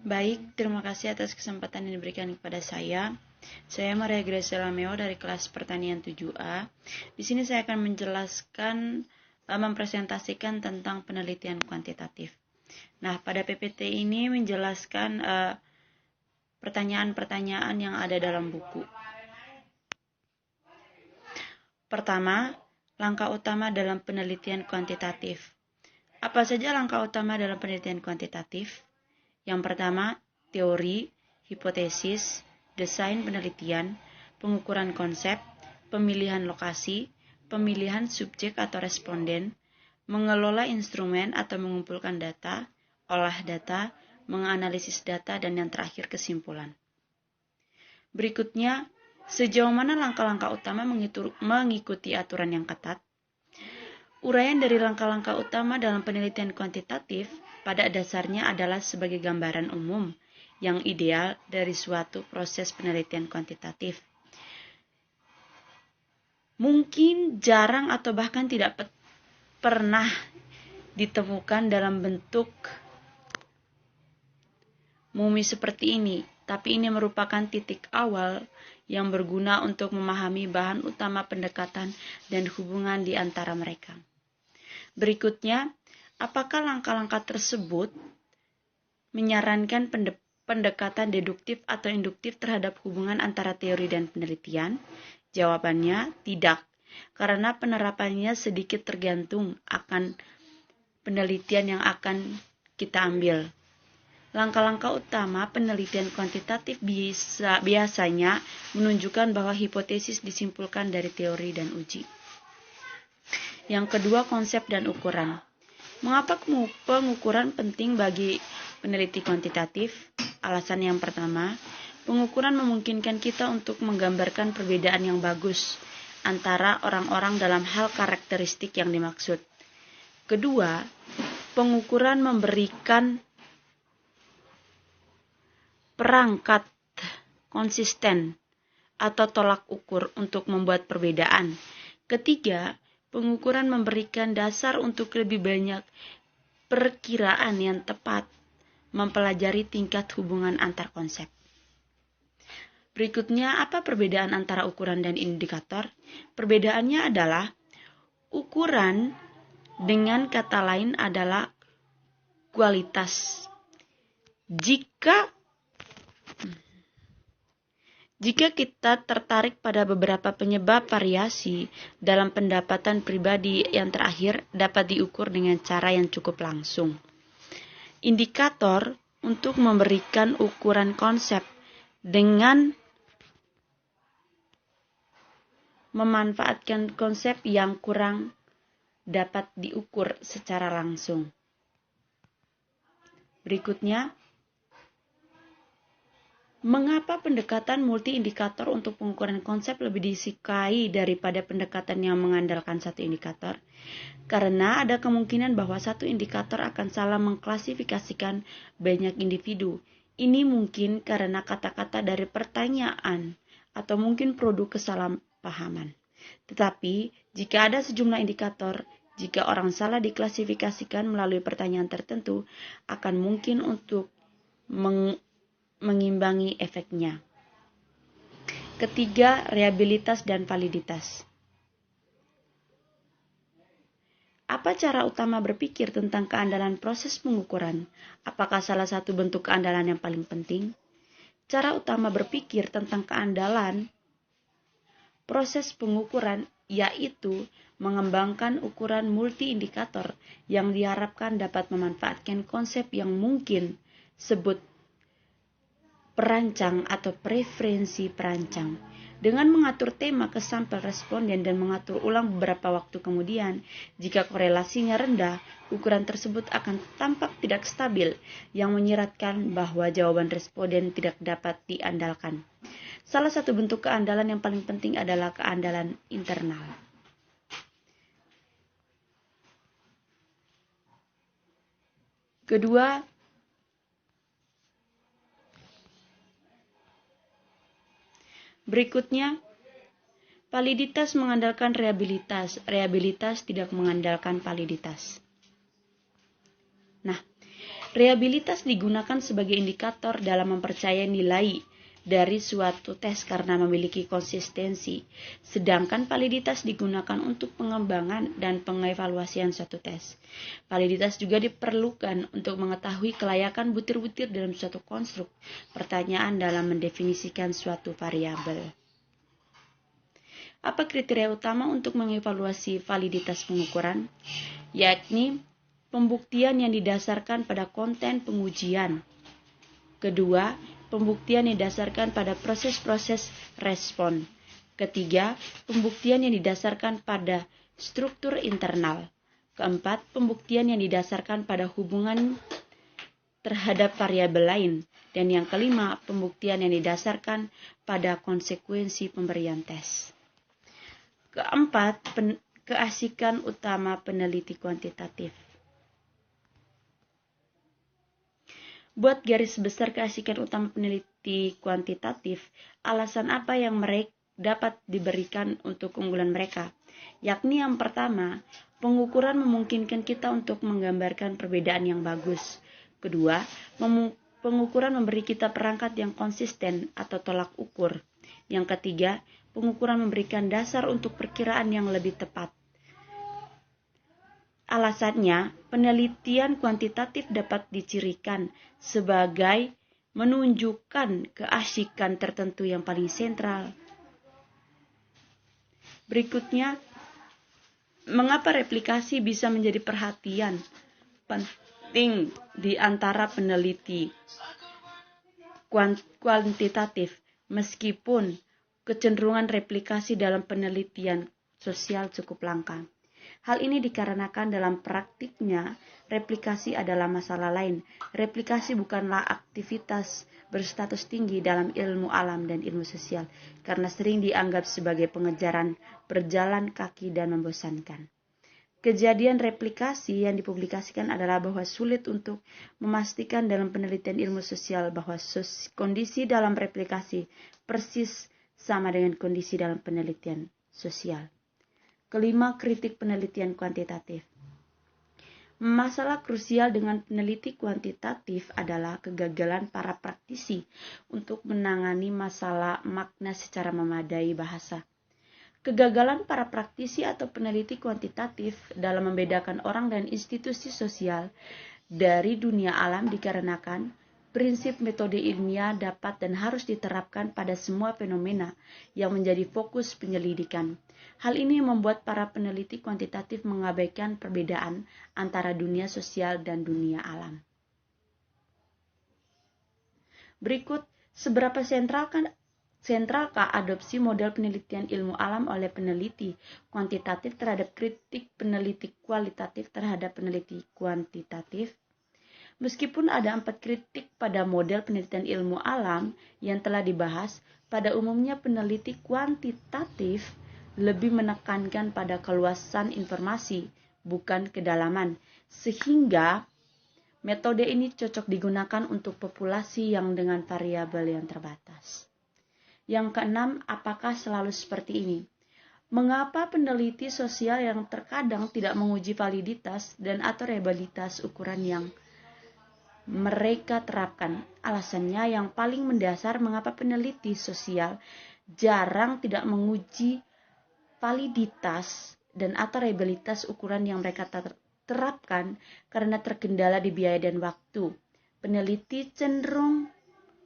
Baik, terima kasih atas kesempatan yang diberikan kepada saya. Saya Maria Gracia Lameo dari kelas Pertanian 7A. Di sini saya akan mempresentasikan tentang penelitian kuantitatif. Nah, pada PPT ini menjelaskan pertanyaan-pertanyaan yang ada dalam buku. Pertama, langkah utama dalam penelitian kuantitatif. Apa saja langkah utama dalam penelitian kuantitatif? Yang pertama, teori, hipotesis, desain penelitian, pengukuran konsep, pemilihan lokasi, pemilihan subjek atau responden, mengelola instrumen atau mengumpulkan data, olah data, menganalisis data, dan yang terakhir kesimpulan. Berikutnya, sejauh mana langkah-langkah utama mengikuti aturan yang ketat? Uraian dari langkah-langkah utama dalam penelitian kuantitatif pada dasarnya adalah sebagai gambaran umum yang ideal dari suatu proses penelitian kuantitatif. Mungkin jarang atau bahkan tidak pernah ditemukan dalam bentuk mumi seperti ini, tapi ini merupakan titik awal yang berguna untuk memahami bahan utama pendekatan dan hubungan di antara mereka. Berikutnya, apakah langkah-langkah tersebut menyarankan pendekatan deduktif atau induktif terhadap hubungan antara teori dan penelitian? Jawabannya tidak, karena penerapannya sedikit tergantung akan penelitian yang akan kita ambil. Langkah-langkah utama penelitian kuantitatif biasanya menunjukkan bahwa hipotesis disimpulkan dari teori dan uji. Yang kedua, konsep dan ukuran. Mengapa pengukuran penting bagi peneliti kuantitatif? Alasan yang pertama, pengukuran memungkinkan kita untuk menggambarkan perbedaan yang bagus antara orang-orang dalam hal karakteristik yang dimaksud. Kedua, pengukuran memberikan perangkat konsisten atau tolak ukur untuk membuat perbedaan. Ketiga, pengukuran memberikan dasar untuk lebih banyak perkiraan yang tepat mempelajari tingkat hubungan antar konsep. Berikutnya, apa perbedaan antara ukuran dan indikator? Perbedaannya adalah ukuran dengan kata lain adalah kualitas. Jika kita tertarik pada beberapa penyebab variasi dalam pendapatan pribadi, yang terakhir dapat diukur dengan cara yang cukup langsung. Indikator untuk memberikan ukuran konsep dengan memanfaatkan konsep yang kurang dapat diukur secara langsung. Berikutnya, mengapa pendekatan multi-indikator untuk pengukuran konsep lebih disukai daripada pendekatan yang mengandalkan satu indikator? Karena ada kemungkinan bahwa satu indikator akan salah mengklasifikasikan banyak individu. Ini mungkin karena kata-kata dari pertanyaan atau mungkin produk kesalahpahaman. Tetapi, jika ada sejumlah indikator, jika orang salah diklasifikasikan melalui pertanyaan tertentu, akan mungkin untuk mengimbangi efeknya. Ketiga, reliabilitas dan validitas. Apa cara utama berpikir tentang keandalan proses pengukuran? Apakah salah satu bentuk keandalan yang paling penting? Cara utama berpikir tentang keandalan proses pengukuran yaitu mengembangkan ukuran multi-indikator yang diharapkan dapat memanfaatkan konsep yang mungkin sebut perancang atau preferensi perancang. Dengan mengatur tema ke sampel responden dan mengatur ulang beberapa waktu kemudian, jika korelasinya rendah, ukuran tersebut akan tampak tidak stabil, yang menyiratkan bahwa jawaban responden tidak dapat diandalkan. Salah satu bentuk keandalan yang paling penting adalah keandalan internal. Kedua, berikutnya, validitas mengandalkan reliabilitas. Reliabilitas tidak mengandalkan validitas. Nah, Reliabilitas digunakan sebagai indikator dalam mempercayai nilai dari suatu tes karena memiliki konsistensi, sedangkan validitas digunakan untuk pengembangan dan pengevaluasian suatu tes. Validitas juga diperlukan untuk mengetahui kelayakan butir-butir dalam suatu konstruk pertanyaan dalam mendefinisikan suatu variabel. Apa kriteria utama untuk mengevaluasi validitas pengukuran? Yakni pembuktian yang didasarkan pada konten pengujian. Kedua, pembuktian yang didasarkan pada proses-proses respon. Ketiga, pembuktian yang didasarkan pada struktur internal. Keempat, pembuktian yang didasarkan pada hubungan terhadap variabel lain. Dan yang kelima, pembuktian yang didasarkan pada konsekuensi pemberian tes. Keempat, keasikan utama peneliti kuantitatif. Buat garis besar keasikan utama peneliti kuantitatif, alasan apa yang mereka dapat diberikan untuk keunggulan mereka? Yakni yang pertama, pengukuran memungkinkan kita untuk menggambarkan perbedaan yang bagus. Kedua, pengukuran memberi kita perangkat yang konsisten atau tolak ukur. Yang ketiga, pengukuran memberikan dasar untuk perkiraan yang lebih tepat. Alasannya, penelitian kuantitatif dapat dicirikan sebagai menunjukkan keasikan tertentu yang paling sentral. Berikutnya, mengapa replikasi bisa menjadi perhatian penting di antara peneliti kuantitatif, meskipun kecenderungan replikasi dalam penelitian sosial cukup langka. Hal ini dikarenakan dalam praktiknya, replikasi adalah masalah lain. Replikasi bukanlah aktivitas berstatus tinggi dalam ilmu alam dan ilmu sosial, karena sering dianggap sebagai pengejaran berjalan kaki dan membosankan. Kejadian replikasi yang dipublikasikan adalah bahwa sulit untuk memastikan dalam penelitian ilmu sosial bahwa kondisi dalam replikasi persis sama dengan kondisi dalam penelitian sosial. Kelima, kritik penelitian kuantitatif. Masalah krusial dengan peneliti kuantitatif adalah kegagalan para praktisi untuk menangani masalah makna secara memadai bahasa. Kegagalan para praktisi atau peneliti kuantitatif dalam membedakan orang dan institusi sosial dari dunia alam dikarenakan prinsip metode ilmiah dapat dan harus diterapkan pada semua fenomena yang menjadi fokus penyelidikan. Hal ini membuat para peneliti kuantitatif mengabaikan perbedaan antara dunia sosial dan dunia alam. Berikut, seberapa sentralkah adopsi model penelitian ilmu alam oleh peneliti kuantitatif terhadap kritik peneliti kualitatif terhadap peneliti kuantitatif? Meskipun ada 4 kritik pada model penelitian ilmu alam yang telah dibahas, pada umumnya peneliti kuantitatif lebih menekankan pada keluasan informasi, bukan kedalaman, sehingga metode ini cocok digunakan untuk populasi yang dengan variabel yang terbatas. Yang keenam, apakah selalu seperti ini? Mengapa peneliti sosial yang terkadang tidak menguji validitas dan atau reliabilitas ukuran yang mereka terapkan? Alasannya yang paling mendasar mengapa peneliti sosial jarang tidak menguji validitas dan atau reliabilitas ukuran yang mereka terapkan karena terkendala di biaya dan waktu. Peneliti cenderung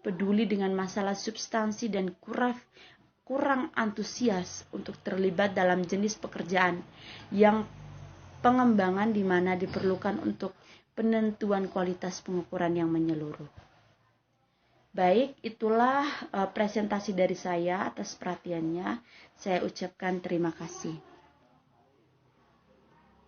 peduli dengan masalah substansi dan kurang antusias untuk terlibat dalam jenis pekerjaan yang pengembangan di mana diperlukan untuk penentuan kualitas pengukuran yang menyeluruh. Baik, itulah presentasi dari saya. Atas perhatiannya, saya ucapkan terima kasih.